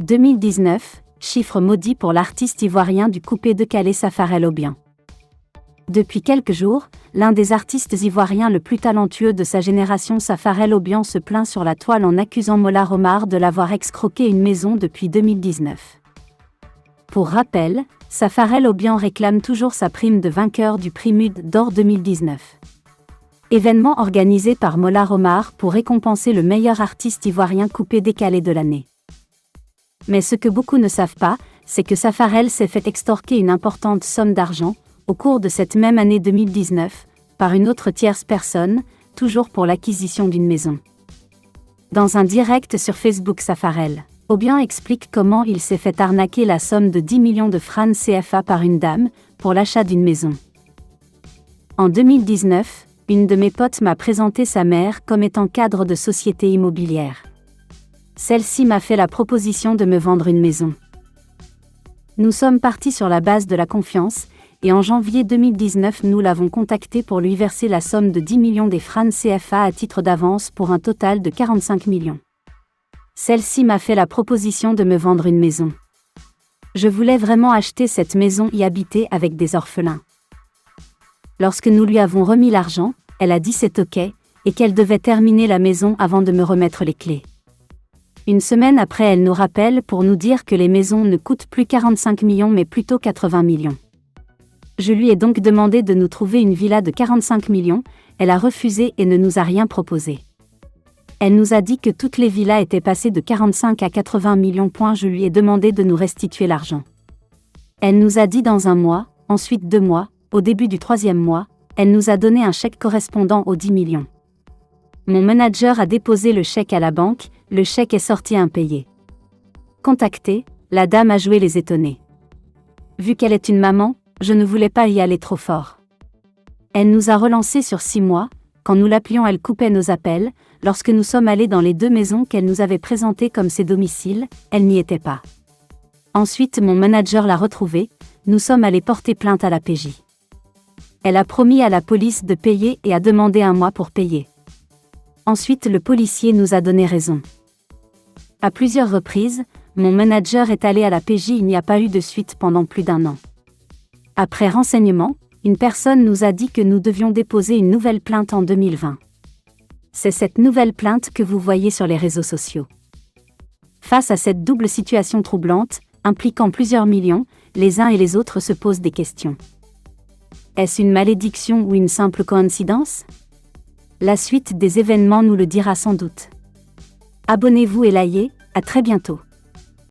2019, chiffre maudit pour l'artiste ivoirien du coupé-décalé Safarel Obian. Depuis quelques jours, l'un des artistes ivoiriens le plus talentueux de sa génération, Safarel Obian, se plaint sur la toile en accusant Mola Omar de l'avoir escroqué une maison depuis 2019. Pour rappel, Safarel Obian réclame toujours sa prime de vainqueur du prix Mud d'Or 2019. Événement organisé par Mola Omar pour récompenser le meilleur artiste ivoirien coupé-décalé de l'année. Mais ce que beaucoup ne savent pas, c'est que Safarel s'est fait extorquer une importante somme d'argent, au cours de cette même année 2019, par une autre tierce personne, toujours pour l'acquisition d'une maison. Dans un direct sur Facebook, Safarel Obian explique comment il s'est fait arnaquer la somme de 10 millions de francs CFA par une dame, pour l'achat d'une maison. En 2019, une de mes potes m'a présenté sa mère comme étant cadre de société immobilière. Celle-ci m'a fait la proposition de me vendre une maison. Nous sommes partis sur la base de la confiance, et en janvier 2019 nous l'avons contactée pour lui verser la somme de 10 millions des francs CFA à titre d'avance pour un total de 45 millions. Celle-ci m'a fait la proposition de me vendre une maison. Je voulais vraiment acheter cette maison et y habiter avec des orphelins. Lorsque nous lui avons remis l'argent, elle a dit c'est ok, et qu'elle devait terminer la maison avant de me remettre les clés. Une semaine après, elle nous rappelle pour nous dire que les maisons ne coûtent plus 45 millions mais plutôt 80 millions. Je lui ai donc demandé de nous trouver une villa de 45 millions, elle a refusé et ne nous a rien proposé. Elle nous a dit que toutes les villas étaient passées de 45 à 80 millions. Je lui ai demandé de nous restituer l'argent. Elle nous a dit dans 1 mois, ensuite 2 mois, au début du 3e mois, elle nous a donné un chèque correspondant aux 10 millions. Mon manager a déposé le chèque à la banque, le chèque est sorti impayé. Contactée, la dame a joué les étonnés. Vu qu'elle est une maman, je ne voulais pas y aller trop fort. Elle nous a relancés sur 6 mois, quand nous l'appelions elle coupait nos appels, lorsque nous sommes allés dans les 2 maisons qu'elle nous avait présentées comme ses domiciles, elle n'y était pas. Ensuite mon manager l'a retrouvée, nous sommes allés porter plainte à la PJ. Elle a promis à la police de payer et a demandé 1 mois pour payer. Ensuite le policier nous a donné raison. À plusieurs reprises, mon manager est allé à la PJ, il n'y a pas eu de suite pendant plus d'1 an. Après renseignement, une personne nous a dit que nous devions déposer une nouvelle plainte en 2020. C'est cette nouvelle plainte que vous voyez sur les réseaux sociaux. Face à cette double situation troublante, impliquant plusieurs millions, les uns et les autres se posent des questions. Est-ce une malédiction ou une simple coïncidence ? La suite des événements nous le dira sans doute. Abonnez-vous et likez, à très bientôt.